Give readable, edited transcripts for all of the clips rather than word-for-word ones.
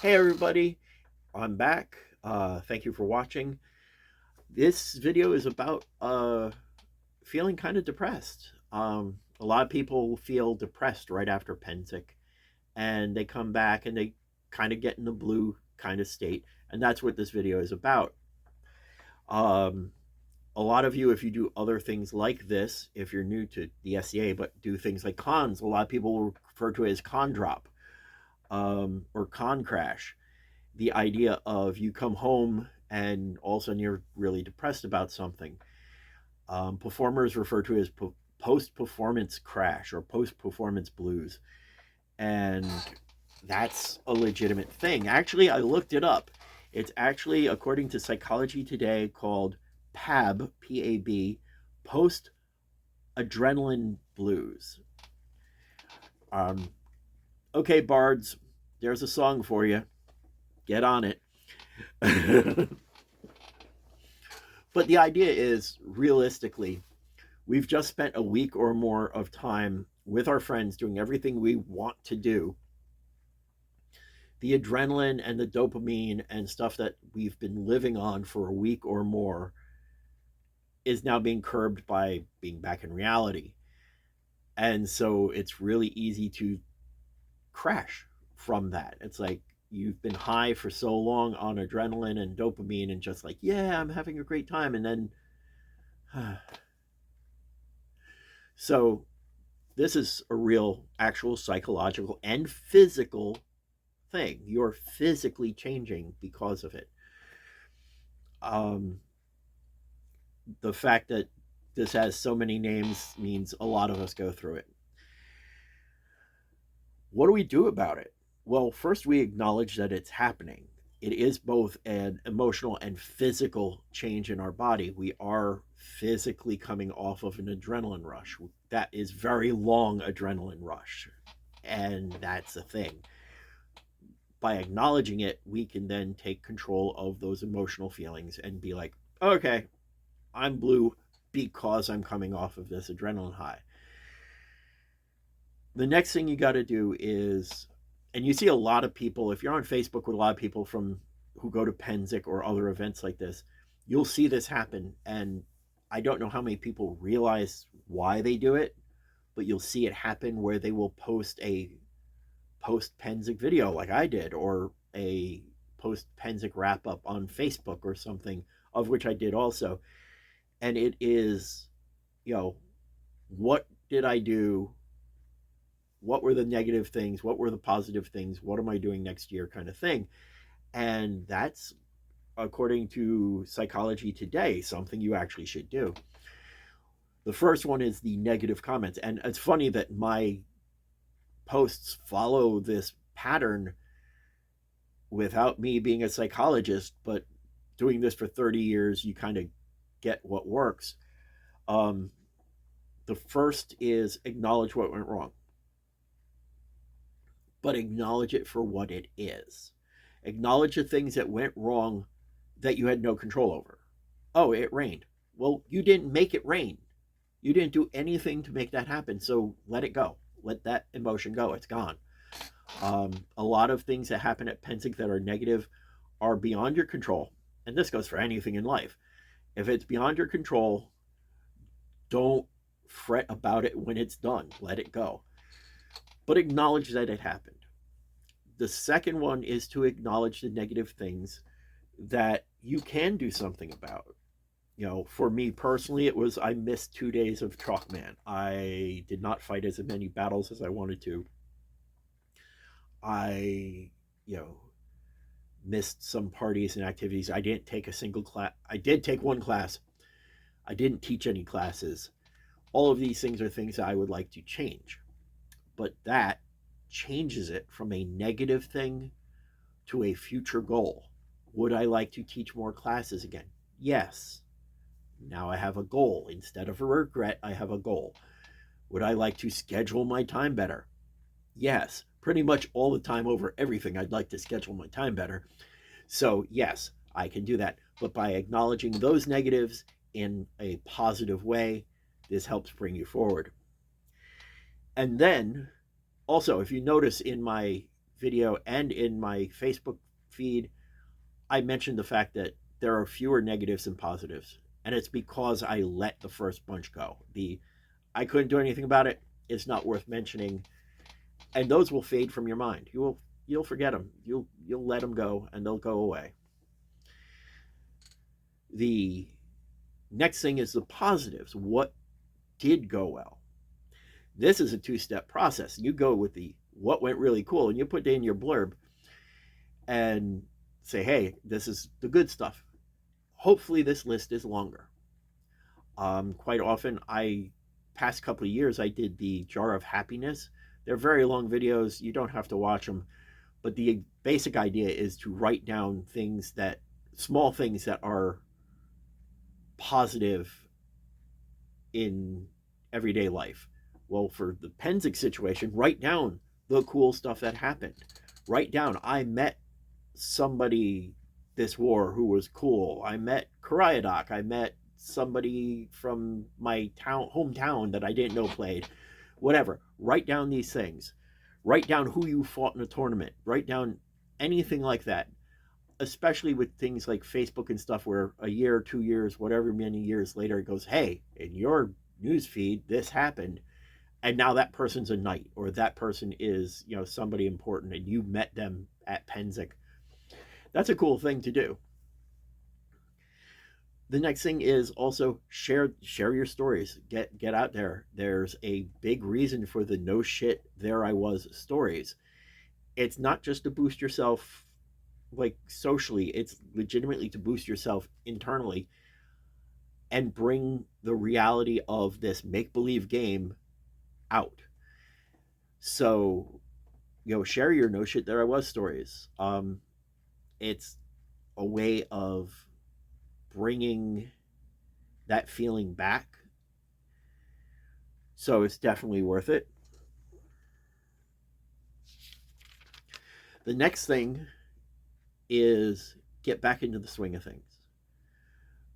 Hey everybody, I'm back. Thank you for watching. This video is about feeling kind of depressed. A lot of people feel depressed right after Pennsic, and they come back and they kind of get in the blue kind of state, and that's what this video is about. Um, a lot of you, if you do other things like this, if you're new to the SCA, but do things like cons, a lot of people will refer to it as con drop or con crash. The idea of you come home and all of a sudden you're really depressed about something. Performers refer to it as post performance crash or post performance blues. And that's a legitimate thing. Actually, I looked it up. It's actually, according to Psychology Today, called PAB, PAB, post adrenaline blues. Um, okay, Bards, there's a song for you. Get on it. But the idea is, realistically, we've just spent a week or more of time with our friends doing everything we want to do. The adrenaline and the dopamine and stuff that we've been living on for a week or more is now being curbed by being back in reality. And so it's really easy to crash from that. It's like you've been high for so long on adrenaline and dopamine and just like, yeah, I'm having a great time. And then, so this is a real, actual psychological and physical thing. You're physically changing because of it. Um, the fact that this has so many names means a lot of us go through it. What do we do about it? Well, first we acknowledge that it's happening. It is both an emotional and physical change in our body. We are physically coming off of an adrenaline rush. That is very long adrenaline rush. And that's the thing. By acknowledging it, we can then take control of those emotional feelings and be like, okay, I'm blue because I'm coming off of this adrenaline high. The next thing you got to do is, and you see a lot of people, if you're on Facebook with a lot of people from who go to Pennsic or other events like this, you'll see this happen. And I don't know how many people realize why they do it, but you'll see it happen where they will post a post Pennsic video like I did, or a post Pennsic wrap up on Facebook or something, of which I did also. And it is, you know, what did I do? What were the negative things? What were the positive things? What am I doing next year kind of thing? And that's, according to Psychology Today, something you actually should do. The first one is the negative comments. And it's funny that my posts follow this pattern without me being a psychologist, but doing this for 30 years, you kind of get what works. Um, the first is acknowledge what went wrong, but acknowledge it for what it is. Acknowledge the things that went wrong that you had no control over. Oh, it rained. Well, you didn't make it rain. You didn't do anything to make that happen. So let it go. Let that emotion go. It's gone. A lot of things that happen at Pennsic that are negative are beyond your control. And this goes for anything in life. If it's beyond your control, don't fret about it when it's done. Let it go. But acknowledge that it happened. The second one is to acknowledge the negative things that you can do something about. You know, for me personally, it was I missed 2 days of Chalkman. I did not fight as many battles as I wanted to. I, you know, missed some parties and activities. I didn't take a single class. I did take one class. I didn't teach any classes. All of these things are things that I would like to change. But that changes it from a negative thing to a future goal. Would I like to teach more classes again? Yes. Now I have a goal. Instead of a regret, I have a goal. Would I like to schedule my time better? Yes. Pretty much all the time over everything, I'd like to schedule my time better. So, yes, I can do that. But by acknowledging those negatives in a positive way, this helps bring you forward. And then, also, if you notice in my video and in my Facebook feed, I mentioned the fact that there are fewer negatives than positives. And it's because I let the first bunch go. I couldn't do anything about it. It's not worth mentioning. And those will fade from your mind. You'll forget them. You'll let them go and they'll go away. The next thing is the positives. What did go well? This is a two-step process. You go with the what went really cool and you put in your blurb and say, hey, this is the good stuff. Hopefully this list is longer. Quite often, past couple of years, I did the Jar of Happiness. They're very long videos. You don't have to watch them. But the basic idea is to write down small things that are positive in everyday life. Well, for the Pennsic situation, write down the cool stuff that happened. Write down, I met somebody this war who was cool. I met Karyadoc. I met somebody from my hometown that I didn't know played. Whatever. Write down these things. Write down who you fought in a tournament. Write down anything like that. Especially with things like Facebook and stuff where a year, 2 years, whatever many years later, it goes, hey, in your news feed, this happened. And now that person's a knight or that person is, somebody important and you met them at Pennsic. That's a cool thing to do. The next thing is also share your stories. Get out there. There's a big reason for the no shit there I was stories. It's not just to boost yourself like socially, it's legitimately to boost yourself internally and bring the reality of this make-believe game out. So, share your no shit there I was stories. It's a way of bringing that feeling back. So it's definitely worth it. The next thing is get back into the swing of things.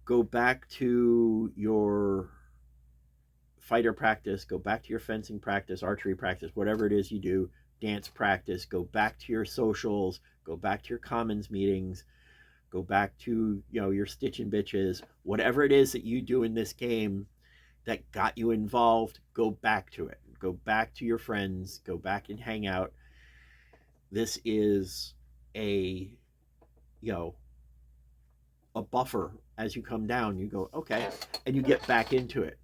Go back to your fighter practice, go back to your fencing practice, archery practice, whatever it is you do, dance practice, go back to your socials, go back to your commons meetings, go back to, your stitching bitches, whatever it is that you do in this game that got you involved, go back to it. Go back to your friends, go back and hang out. This is a buffer as you come down. You go, okay, and you get back into it.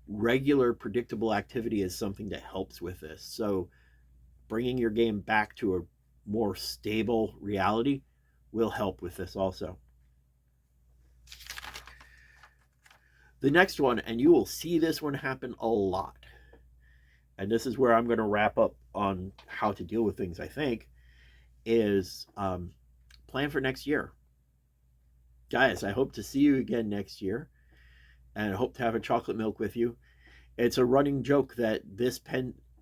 Regular predictable activity is something that helps with this. So bringing your game back to a more stable reality will help with this also. The next one, and you will see this one happen a lot, and this is where I'm going to wrap up on how to deal with things, I think, is plan for next year. Guys, I hope to see you again next year, and I hope to have a chocolate milk with you. It's a running joke that this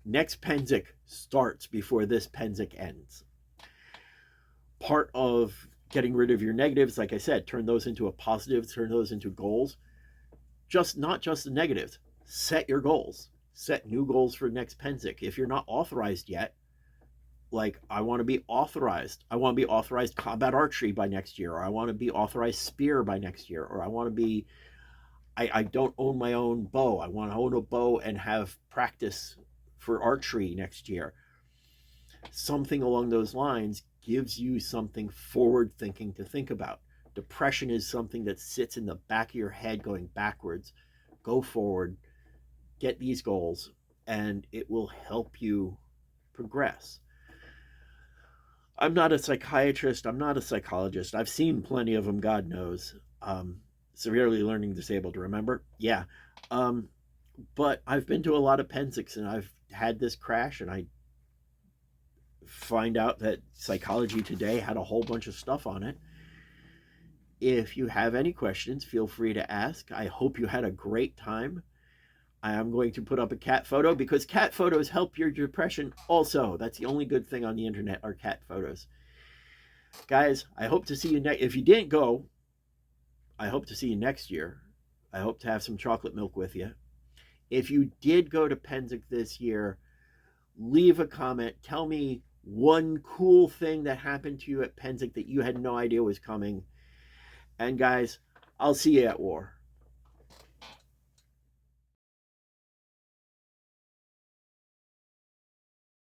next Pennsic starts before this Pennsic ends. Part of getting rid of your negatives, like I said, turn those into a positive, turn those into goals. Not just the negatives. Set your goals. Set new goals for next Pennsic. If you're not authorized yet, like I want to be authorized. I want to be authorized combat archery by next year, or I want to be authorized spear by next year, or I want to be I don't own my own bow. I want to own a bow and have practice for archery next year. Something along those lines gives you something forward thinking to think about. Depression is something that sits in the back of your head going backwards. Go forward, get these goals, and it will help you progress. I'm not a psychiatrist. I'm not a psychologist. I've seen plenty of them, God knows. Severely learning disabled, remember? Yeah. But I've been to a lot of Pennsics and I've had this crash, and I find out that Psychology Today had a whole bunch of stuff on it. If you have any questions, feel free to ask. I hope you had a great time. I am going to put up a cat photo because cat photos help your depression also. That's the only good thing on the internet are cat photos. Guys, I hope to see you next. If you didn't go, I hope to see you next year. I hope to have some chocolate milk with you. If you did go to Pennsic this year, leave a comment. Tell me one cool thing that happened to you at Pennsic that you had no idea was coming. And guys, I'll see you at war.